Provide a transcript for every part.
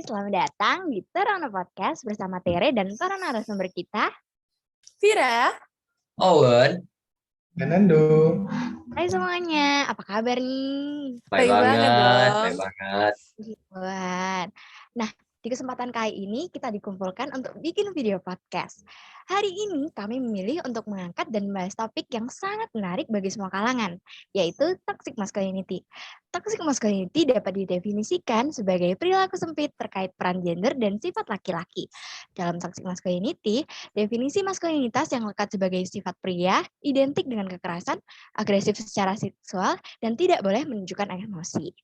selamat datang di Terana Podcast bersama Tere dan para narasumber kita. Vira, Owen, Nando. Hai semuanya, apa kabar nih? baik banget dong. baik banget. Buat. Nah, di kesempatan kali ini kita dikumpulkan untuk bikin video podcast. Hari ini kami memilih untuk mengangkat dan membahas topik yang sangat menarik bagi semua kalangan, yaitu toxic masculinity. Toxic masculinity dapat didefinisikan sebagai perilaku sempit terkait peran gender dan sifat laki-laki. Dalam toxic masculinity, definisi maskulinitas yang lekat sebagai sifat pria identik dengan kekerasan, agresif secara seksual, dan tidak boleh menunjukkan emosi.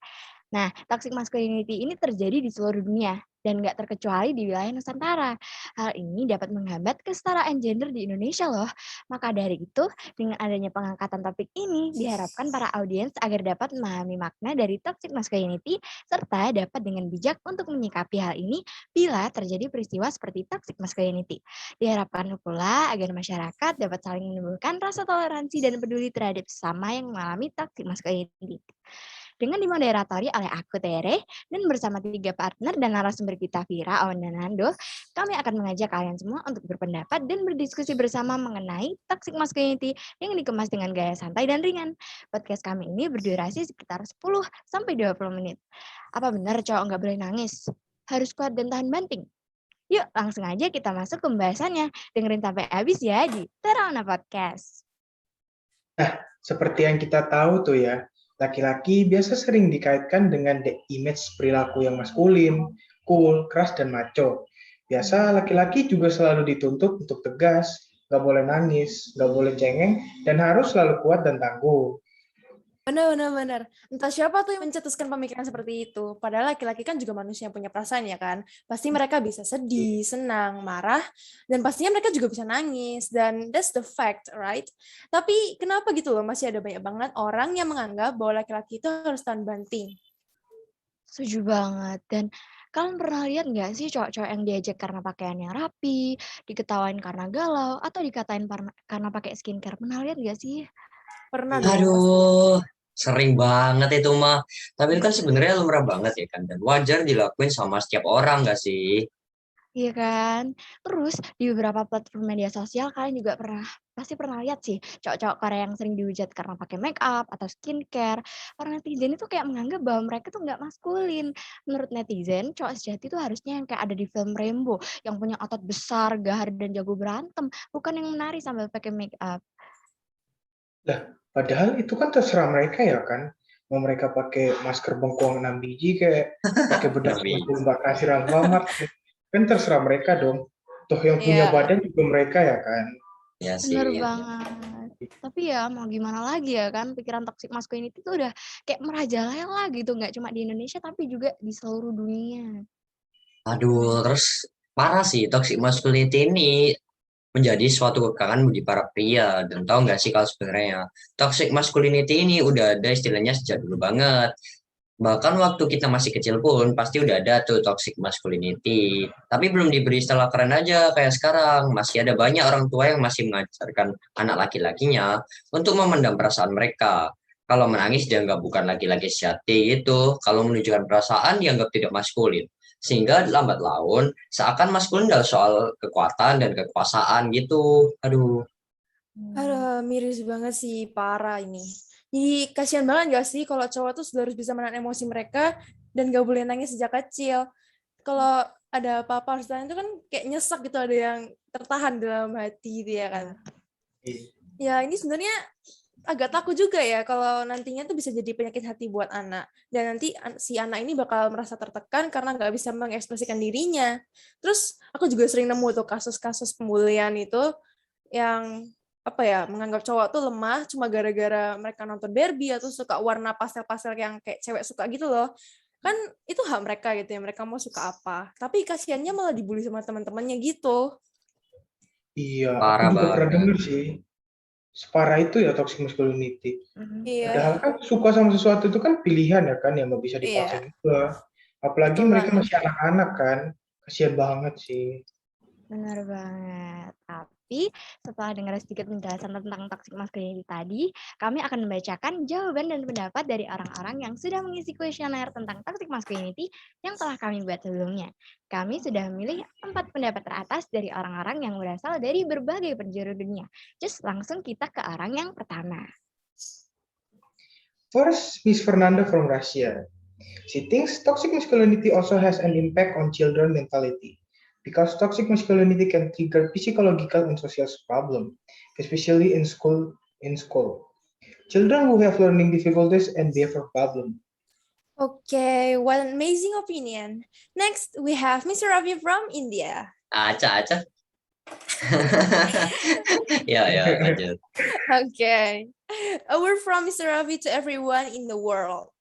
Nah, toxic masculinity ini terjadi di seluruh dunia dan nggak terkecuali di wilayah Nusantara. Hal ini dapat menghambat kesetaraan gender di Indonesia loh. Maka dari itu, dengan adanya pengangkatan topik ini, diharapkan para audiens agar dapat memahami makna dari toxic masculinity serta dapat dengan bijak untuk menyikapi hal ini bila terjadi peristiwa seperti toxic masculinity. Diharapkan pula agar masyarakat dapat saling menimbulkan rasa toleransi dan peduli terhadap sesama yang mengalami toxic masculinity. Dengan dimoderatori oleh aku Tere dan bersama 3 partner dan narasumber kita Vira, Owen, dan Nando, kami akan mengajak kalian semua untuk berpendapat dan berdiskusi bersama mengenai toxic masculinity yang dikemas dengan gaya santai dan ringan. Podcast kami ini berdurasi sekitar 10-20 menit. Apa benar cowok nggak boleh nangis? Harus kuat dan tahan banting? Yuk langsung aja kita masuk ke pembahasannya. Dengerin sampai habis ya di Terana Podcast. Seperti yang kita tahu tuh ya, laki-laki biasa sering dikaitkan dengan the image perilaku yang maskulin, cool, keras, dan macho. Biasa laki-laki juga selalu dituntut untuk tegas, nggak boleh nangis, nggak boleh cengeng, dan harus selalu kuat dan tangguh. benar. Entah siapa tuh yang mencetuskan pemikiran seperti itu. Padahal laki-laki kan juga manusia yang punya perasaan ya kan. Pasti mereka bisa sedih, senang, marah, dan pastinya mereka juga bisa nangis. Dan that's the fact, right? Tapi kenapa gitu loh masih ada banyak banget orang yang menganggap bahwa laki-laki itu harus tahan banting. Setuju banget. Dan kalian pernah lihat nggak sih cowok-cowok yang diajak karena pakaiannya rapi, diketawain karena galau, atau dikatain karena pakai skincare? Pernah lihat nggak sih? Pernah dong. Aduh, sering banget itu mah. Tapi itu kan sebenarnya lumrah banget ya kan, dan wajar dilakuin sama setiap orang nggak sih? Iya kan? Terus di beberapa platform media sosial kalian juga pasti pernah lihat sih cowok-cowok Korea yang sering dihujat karena pakai make up atau skincare. Para netizen itu kayak menganggap bahwa mereka tuh nggak maskulin. Menurut netizen, cowok sejati itu harusnya yang kayak ada di film Rambo, yang punya otot besar, gahar, dan jago berantem, bukan yang menari sambil pakai make up. Padahal itu kan terserah mereka ya kan. Mau mereka pakai masker bengkuang 6 biji kayak pakai bedak 90 kasir Alfamart. Kan terserah mereka dong. Toh yang punya badan juga mereka ya kan. Ya sih. Bener banget. Tapi ya mau gimana lagi ya kan, pikiran toxic masculinity itu udah kayak merajalela gitu, nggak cuma di Indonesia tapi juga di seluruh dunia. Aduh, terus parah sih toxic masculinity ini menjadi suatu kekangan bagi para pria. Dan tahu nggak sih kalau sebenarnya toxic masculinity ini udah ada istilahnya sejak dulu banget. Bahkan waktu kita masih kecil pun pasti udah ada tuh toxic masculinity. Tapi belum diberi istilah keren aja kayak sekarang. Masih ada banyak orang tua yang masih mengajarkan anak laki-lakinya untuk memendam perasaan mereka. Kalau menangis dianggap bukan laki-laki sejati gitu. Kalau menunjukkan perasaan dianggap tidak maskulin. Sehingga lambat laun seakan maskulin adalah soal kekuatan dan kekuasaan gitu. Aduh. Aduh, miris banget sih, parah ini. Jadi kasihan banget gak sih kalau cowok tuh sudah harus bisa menahan emosi mereka dan gak boleh nangis sejak kecil. Kalau ada apa-apa harus tahan itu kan kayak nyesek gitu, ada yang tertahan dalam hati gitu ya kan. Ya ini sebenarnya agak takut juga ya kalau nantinya tuh bisa jadi penyakit hati buat anak. Dan nanti si anak ini bakal merasa tertekan karena nggak bisa mengekspresikan dirinya. Terus aku juga sering nemu tuh kasus-kasus pembulian itu yang menganggap cowok tuh lemah cuma gara-gara mereka nonton Barbie atau suka warna pastel-pastel yang kayak cewek suka gitu loh. Kan itu hak mereka gitu ya, mereka mau suka apa. Tapi kasihannya malah dibully sama teman-temannya gitu. Iya, Parah aku juga pernah banget. denger sih. Separah itu ya toxic masculinity. Iya. Padahal kan suka sama sesuatu itu kan pilihan ya kan, yang nggak bisa dipaksa juga. Apalagi Betul mereka banget. masih anak-anak kan. Kasihan banget sih. Benar banget. Tapi setelah dengar sedikit penjelasan tentang toxic masculinity tadi, kami akan membacakan jawaban dan pendapat dari orang-orang yang sudah mengisi kuesioner tentang toxic masculinity yang telah kami buat sebelumnya. Kami sudah memilih 4 pendapat teratas dari orang-orang yang berasal dari berbagai penjuru dunia. Just langsung kita ke orang yang pertama. First, Miss Fernanda from Russia. She thinks toxic masculinity also has an impact on children mentality because toxic masculinity can trigger psychological and social problems, especially in school. Children who have learning difficulties and behavior problems. Okay, what an amazing opinion. Next, we have Mr. Ravi from India. Aca. Ya, lanjut. Okay. A word from Mr. Ravi to everyone in the world.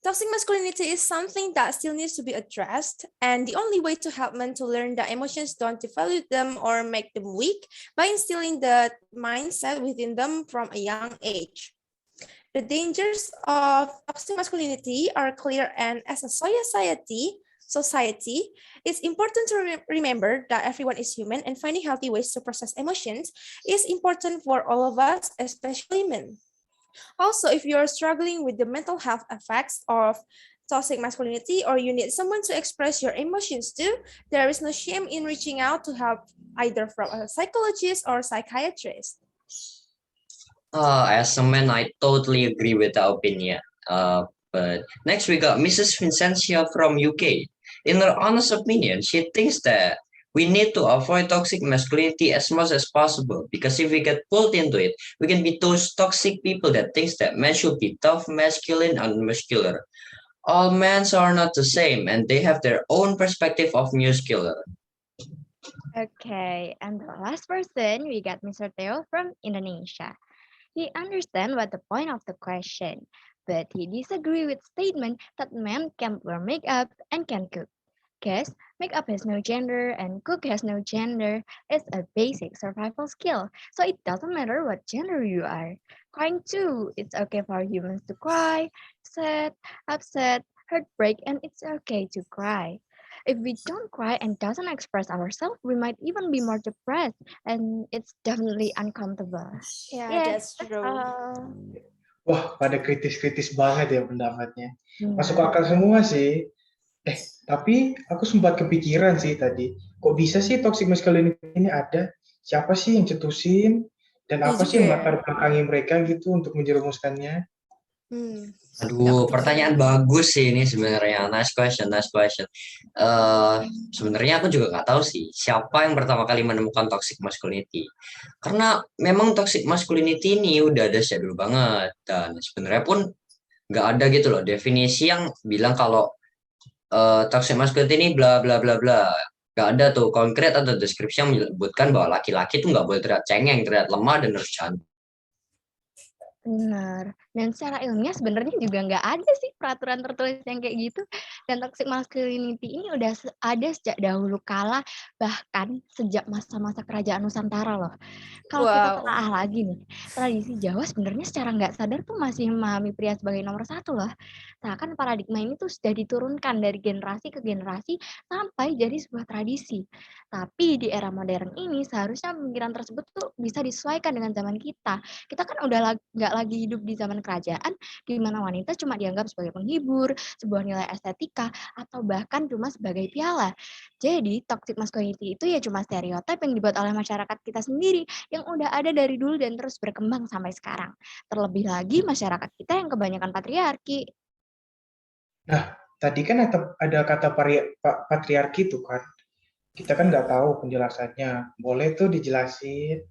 Toxic masculinity is something that still needs to be addressed, and the only way to help men to learn that emotions don't devalue them or make them weak by instilling the mindset within them from a young age. The dangers of toxic masculinity are clear, and as a society, it's important to remember that everyone is human, and finding healthy ways to process emotions is important for all of us, especially men. Also, if you're struggling with the mental health effects of toxic masculinity or you need someone to express your emotions to, there is no shame in reaching out to help either from a psychologist or psychiatrist. As a man, I totally agree with the opinion. But next we got Mrs. Vincentia from UK. In her honest opinion, she thinks that we need to avoid toxic masculinity as much as possible, because if we get pulled into it, we can be those toxic people that thinks that men should be tough, masculine, and muscular. All men are not the same, and they have their own perspective of muscular. Okay, and the last person, we got Mr. Theo from Indonesia. He understands what the point of the question, but he disagree with statement that men can wear makeup and can cook. Guess makeup has no gender and cook has no gender. It's a basic survival skill, so it doesn't matter what gender you are. Crying too, it's okay for humans to cry, sad, upset, heartbreak, and it's okay to cry. If we don't cry and doesn't express ourselves, we might even be more depressed, and it's definitely uncomfortable. Yeah, that's That's true. all. Wah, pada kritis-kritis banget ya pendapatnya. Masuk Benar. akal semua sih. Tapi aku sempat kepikiran sih tadi, kok bisa sih toxic masculinity ini ada? Siapa sih yang cetusin? Dan Iya apa juga sih yang ya. latar belakangi mereka gitu untuk menjerumuskannya? Nggak Aduh, pertanyaan kepikiran. bagus sih ini sebenarnya. Nice question. Sebenarnya aku juga nggak tahu sih siapa yang pertama kali menemukan toxic masculinity. Karena memang toxic masculinity ini udah ada sejak dulu banget, dan sebenarnya pun nggak ada gitu loh definisi yang bilang kalau toxic masculinity ini bla bla bla bla. Nggak ada tuh konkret atau deskripsi yang menyebutkan bahwa laki-laki tuh nggak boleh terlihat cengeng, terlihat lemah, dan harus cantik. Benar. Dan secara ilmiah sebenarnya juga nggak ada sih peraturan tertulis yang kayak gitu. Dan toxic masculinity ini udah ada sejak dahulu kala, bahkan sejak masa-masa kerajaan Nusantara loh. Kalau kita Wow. telah lagi nih, tradisi Jawa sebenarnya secara nggak sadar tuh masih memahami pria sebagai nomor satu loh. Seakan paradigma ini tuh sudah diturunkan dari generasi ke generasi sampai jadi sebuah tradisi. Tapi di era modern ini seharusnya pemikiran tersebut tuh bisa disesuaikan dengan zaman kita. Kita kan udah nggak lagi hidup di zaman kerajaan, di mana wanita cuma dianggap sebagai penghibur, sebuah nilai estetika, atau bahkan cuma sebagai piala. Jadi, toxic masculinity itu ya cuma stereotip yang dibuat oleh masyarakat kita sendiri, yang udah ada dari dulu dan terus berkembang sampai sekarang. Terlebih lagi masyarakat kita yang kebanyakan patriarki. Nah, tadi kan ada kata patriarki tuh kan. Kita kan nggak tahu penjelasannya. Boleh tuh dijelasin?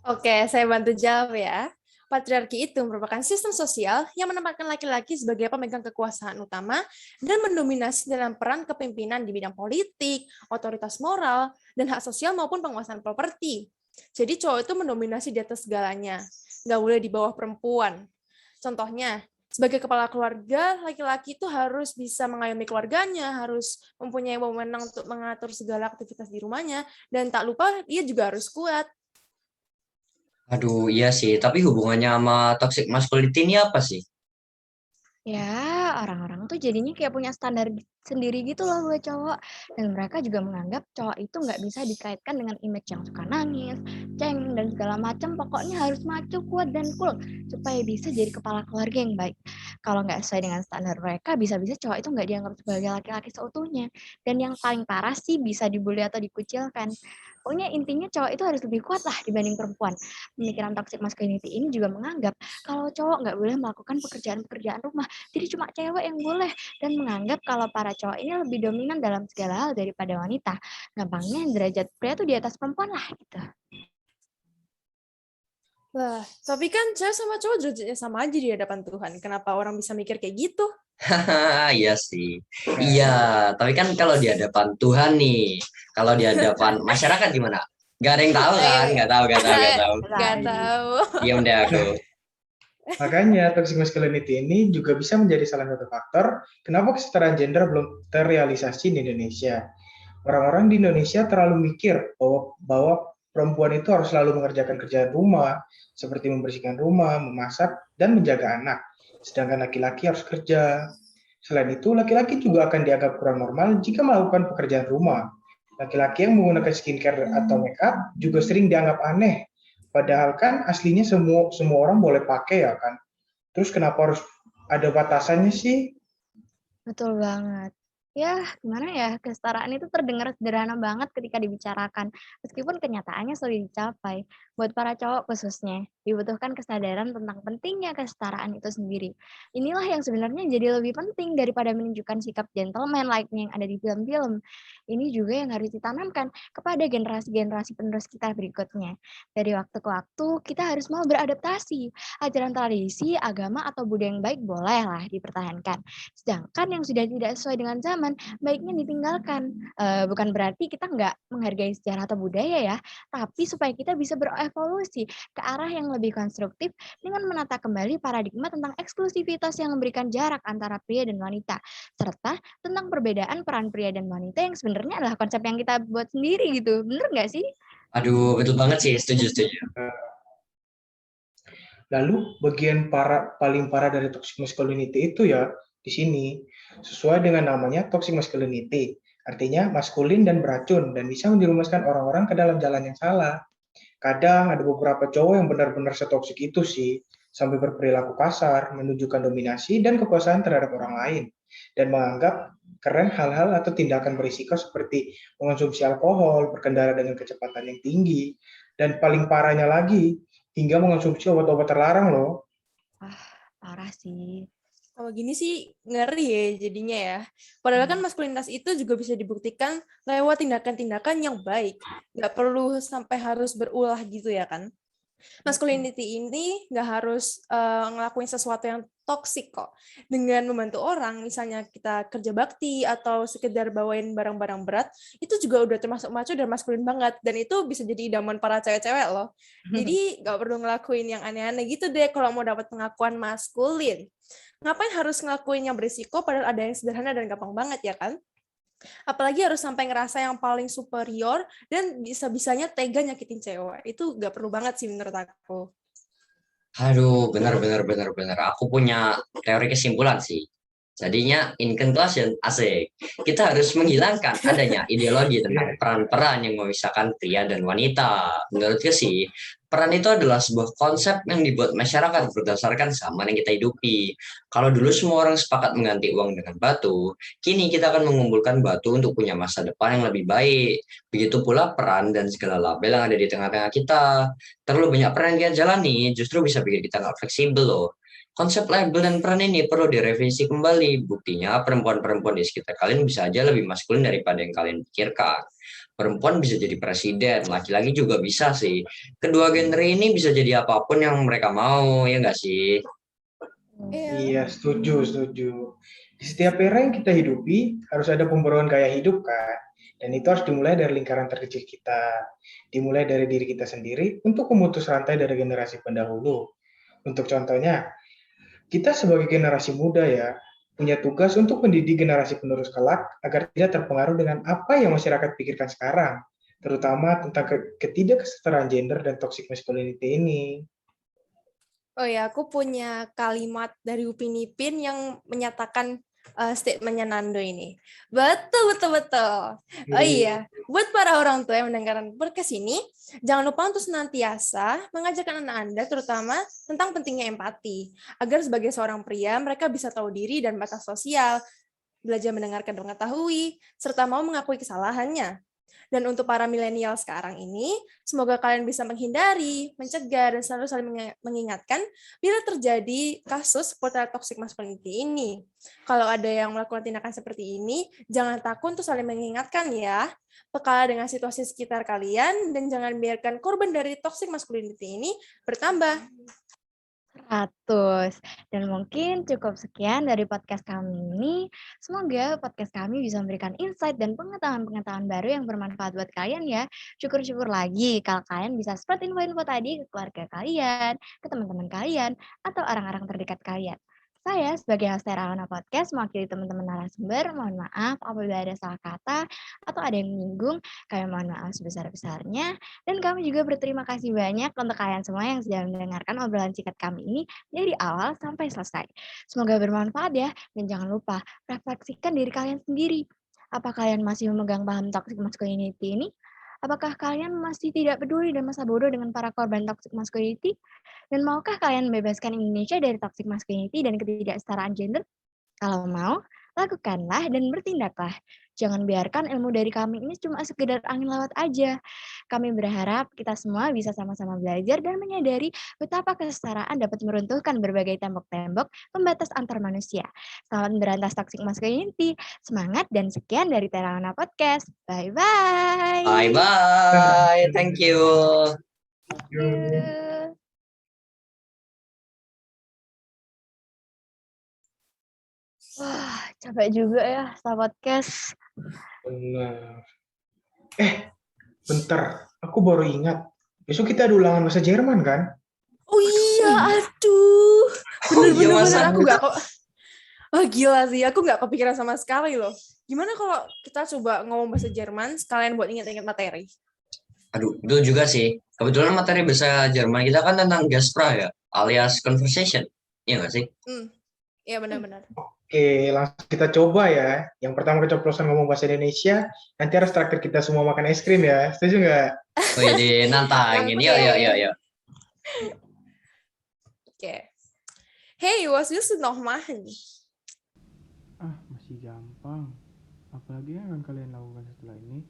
Oke, saya bantu jawab ya. Patriarki itu merupakan sistem sosial yang menempatkan laki-laki sebagai pemegang kekuasaan utama dan mendominasi dalam peran kepemimpinan di bidang politik, otoritas moral, dan hak sosial maupun penguasaan properti. Jadi cowok itu mendominasi di atas segalanya, nggak boleh di bawah perempuan. Contohnya, sebagai kepala keluarga, laki-laki itu harus bisa mengayomi keluarganya, harus mempunyai wewenang untuk mengatur segala aktivitas di rumahnya, dan tak lupa dia juga harus kuat. Aduh, iya sih. Tapi hubungannya sama toxic masculinity ini apa sih? Ya, orang-orang tuh jadinya kayak punya standar sendiri gitu loh buat cowok. Dan mereka juga menganggap cowok itu nggak bisa dikaitkan dengan image yang suka nangis, cengeng, dan segala macam. Pokoknya harus maco, kuat, dan cool supaya bisa jadi kepala keluarga yang baik. Kalau nggak sesuai dengan standar mereka, bisa-bisa cowok itu nggak dianggap sebagai laki-laki seutuhnya. Dan yang paling parah sih bisa dibully atau dikucilkan. Pokoknya intinya cowok itu harus lebih kuat lah dibanding perempuan. Pemikiran toxic masculinity ini juga menganggap kalau cowok nggak boleh melakukan pekerjaan-pekerjaan rumah, jadi cuma cewek yang boleh, dan menganggap kalau para cowok ini lebih dominan dalam segala hal daripada wanita. Gampangnya derajat pria tuh di atas perempuan lah gitu. Lah, tapi kan cewek sama cowok derajatnya sama aja di hadapan Tuhan. Kenapa orang bisa mikir kayak gitu? Iya sih. Nah, Iya, tapi kan kalau di hadapan Tuhan nih, kalau di hadapan masyarakat gimana? Gak ada yang tahu kan? Eh, Gak tahu, gak tahu, gak tahu. Nggak tahu. Diam deh aku. makanya toxic masculinity ini juga bisa menjadi salah satu faktor kenapa kesetaraan gender belum terrealisasi di Indonesia. Orang-orang di Indonesia terlalu mikir bahwa perempuan itu harus selalu mengerjakan kerjaan rumah, seperti membersihkan rumah, memasak, dan menjaga anak. Sedangkan laki-laki harus kerja. Selain itu, laki-laki juga akan dianggap kurang normal jika melakukan pekerjaan rumah. Laki-laki yang menggunakan skincare atau make up juga sering dianggap aneh. Padahal kan aslinya semua orang boleh pakai ya kan. Terus kenapa harus ada batasannya sih? Betul banget. Ya, gimana ya, kesetaraan itu terdengar sederhana banget ketika dibicarakan, meskipun kenyataannya sulit dicapai. Buat para cowok khususnya, dibutuhkan kesadaran tentang pentingnya kesetaraan itu sendiri. Inilah yang sebenarnya jadi lebih penting daripada menunjukkan sikap gentleman like-nya yang ada di film-film. Ini juga yang harus ditanamkan kepada generasi-generasi penerus kita berikutnya. Dari waktu ke waktu, kita harus mau beradaptasi. Ajaran tradisi, agama, atau budaya yang baik bolehlah dipertahankan. Sedangkan yang sudah tidak sesuai dengan zaman, baiknya ditinggalkan. Bukan berarti kita nggak menghargai sejarah atau budaya ya, tapi supaya kita bisa berevolusi ke arah yang lebih konstruktif dengan menata kembali paradigma tentang eksklusivitas yang memberikan jarak antara pria dan wanita, serta tentang perbedaan peran pria dan wanita yang sebenarnya adalah konsep yang kita buat sendiri gitu. Bener nggak sih? Aduh, betul banget sih, setuju, setuju. Lalu bagian paling parah dari toxic masculinity itu ya di sini sesuai dengan namanya toxic masculinity, artinya maskulin dan beracun dan bisa menjerumuskan orang-orang ke dalam jalan yang salah. Kadang ada beberapa cowok yang benar-benar setoksik itu sih, sampai berperilaku kasar, menunjukkan dominasi dan kekuasaan terhadap orang lain, dan menganggap keren hal-hal atau tindakan berisiko seperti mengonsumsi alkohol, berkendara dengan kecepatan yang tinggi, dan paling parahnya lagi, hingga mengonsumsi obat-obat terlarang loh. Parah sih. Kalau gini sih ngeri ya jadinya ya. Padahal kan maskulinitas itu juga bisa dibuktikan lewat tindakan-tindakan yang baik. Nggak perlu sampai harus berulah gitu ya kan. Masculinity ini nggak harus ngelakuin sesuatu yang toksik kok. Dengan membantu orang, misalnya kita kerja bakti atau sekedar bawain barang-barang berat, itu juga udah termasuk maco dan maskulin banget. Dan itu bisa jadi idaman para cewek-cewek loh. Jadi nggak perlu ngelakuin yang aneh-aneh gitu deh kalau mau dapat pengakuan maskulin. Ngapain harus ngelakuin yang berisiko padahal ada yang sederhana dan gampang banget ya kan? Apalagi harus sampai ngerasa yang paling superior dan bisa-bisanya tega nyakitin cewek. Itu gak perlu banget sih menurut aku. Aduh, benar, benar, benar, benar. Aku punya teori kesimpulan sih. Jadinya in conclusion, asik. Kita harus menghilangkan adanya ideologi tentang peran-peran yang memisahkan pria dan wanita. Menurutku sih, peran itu adalah sebuah konsep yang dibuat masyarakat berdasarkan zaman yang kita hidupi. Kalau dulu semua orang sepakat mengganti uang dengan batu, kini kita akan mengumpulkan batu untuk punya masa depan yang lebih baik. Begitu pula peran dan segala label yang ada di tengah-tengah kita. Terlalu banyak peran yang kita jalani, justru bisa bikin kita nggak fleksibel loh. Konsep label dan peran ini perlu direvisi kembali. Buktinya perempuan-perempuan di sekitar kalian bisa aja lebih maskulin daripada yang kalian pikirkan. Perempuan bisa jadi presiden, laki-laki juga bisa sih. Kedua genre ini bisa jadi apapun yang mereka mau, ya nggak sih? Iya, setuju, setuju. Di setiap era yang kita hidupi, harus ada pembaruan gaya hidup kan? Dan itu harus dimulai dari lingkaran terkecil kita. Dimulai dari diri kita sendiri untuk memutus rantai dari generasi pendahulu. Untuk contohnya, kita sebagai generasi muda ya, punya tugas untuk mendidik generasi penerus kelak agar tidak terpengaruh dengan apa yang masyarakat pikirkan sekarang, terutama tentang ketidaksetaraan gender dan toxic masculinity ini. Oh ya, aku punya kalimat dari Upin Ipin yang menyatakan statementnya Nando ini. Betul, betul, betul. Oh iya, buat para orang tua yang mendengarkan podcast ini, jangan lupa untuk senantiasa mengajarkan anak Anda terutama tentang pentingnya empati. Agar sebagai seorang pria, mereka bisa tahu diri dan batas sosial, belajar mendengarkan dan mengetahui, serta mau mengakui kesalahannya. Dan untuk para milenial sekarang ini, semoga kalian bisa menghindari, mencegah, dan selalu saling mengingatkan bila terjadi kasus seputar toxic masculinity ini. Kalau ada yang melakukan tindakan seperti ini, jangan takut untuk saling mengingatkan ya. Peka dengan situasi sekitar kalian, dan jangan biarkan korban dari toxic masculinity ini bertambah. 100. Dan mungkin cukup sekian dari podcast kami ini. Semoga podcast kami bisa memberikan insight dan pengetahuan-pengetahuan baru yang bermanfaat buat kalian ya. Syukur-syukur lagi kalau kalian bisa spread info-info tadi ke keluarga kalian, ke teman-teman kalian, atau orang-orang terdekat kalian. Saya sebagai host Terawana Podcast mewakili teman-teman narasumber, mohon maaf apabila ada salah kata atau ada yang menyinggung, kami mohon maaf sebesar-besarnya. Dan kami juga berterima kasih banyak untuk kalian semua yang sudah mendengarkan obrolan singkat kami ini dari awal sampai selesai. Semoga bermanfaat ya, dan jangan lupa refleksikan diri kalian sendiri. Apa kalian masih memegang paham toxic masculinity ini? Apakah kalian masih tidak peduli dan masa bodoh dengan para korban toxic masculinity? Dan maukah kalian membebaskan Indonesia dari toxic masculinity dan ketidaksetaraan gender? Kalau mau, lakukanlah dan bertindaklah. Jangan biarkan ilmu dari kami ini cuma sekedar angin lewat aja. Kami berharap kita semua bisa sama-sama belajar dan menyadari betapa kesetaraan dapat meruntuhkan berbagai tembok-tembok pembatas antar manusia. Selamat memberantas toxic masculinity. Semangat dan sekian dari Terawana Podcast. Bye-bye. Bye-bye. Thank you. Thank you. Wah, capek juga ya setelah podcast. Benar. Bentar, aku baru ingat. Besok kita ada ulangan bahasa Jerman kan? Oh iya, aduh. Bener-bener masa? aku nggak kok. Oh gila sih, aku nggak kepikiran sama sekali loh. Gimana kalau kita coba ngomong bahasa Jerman sekalian buat ingat-ingat materi? Aduh, itu juga sih. Kebetulan materi bahasa Jerman kita kan tentang Gaspra ya, alias conversation. Iya nggak sih? Iya benar-benar. Oke, langsung kita coba ya. Yang pertama keceplosan ngomong bahasa Indonesia, nanti harus traktir kita semua makan es krim ya. Setuju nggak? Oh jadi nantangin. Yuk. Oke. Hey, was willst du noch machen? Masih gampang. Apalagi yang akan kalian lakukan setelah ini?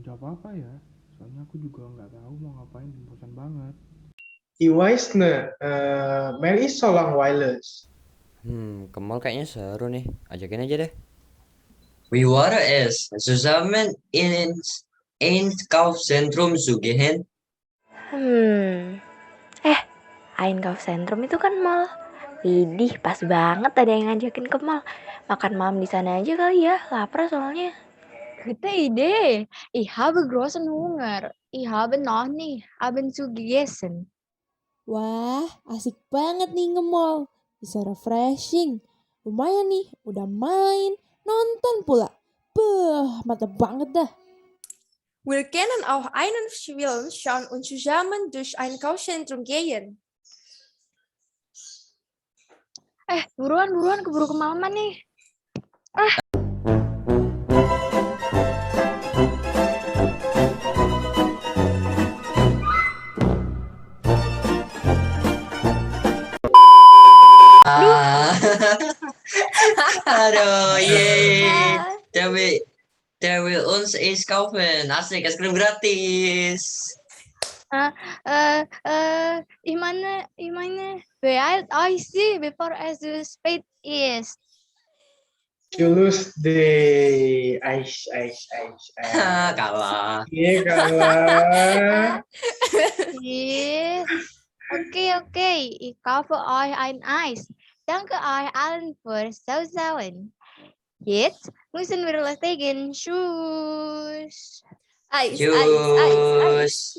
Gak apa-apa ya. Soalnya aku juga nggak tahu mau ngapain dan bosan banget. Ich weiß nicht, Mel ist so langweilig. Ke mall kayaknya seru nih. Ajakin aja deh. We waren es zusammen ins Einkaufszentrum zu gehen. Einkaufszentrum itu kan mall. Widih, pas banget ada yang ngajakin ke mall. Makan malam di sana aja kali ya, lapar soalnya. Gute Idee. Ich habe großen Hunger. Ich habe noch nicht Abend zu gegessen. Wah, asik banget nih nge-mall. Bisa refreshing. Lumayan nih, udah main, nonton pula. Mantap banget dah. Wir können auch einen Film schauen und zusammen durch ein Einkaufszentrum gehen. Buruan, keburu kemalaman nih. Aduh, yeay. Der will uns es kaufen. Asik, es krim gratis. Ich meine, beeilt euch sie, bevor es zu spät ist. Julius de Eis. Kalah. Iya kalah. Okay, ich kaufe euch ein Eis. Danke euch allen fürs Zuschauen. Jetzt müssen wir loslegen. Tschüss. Eis. Tschüss.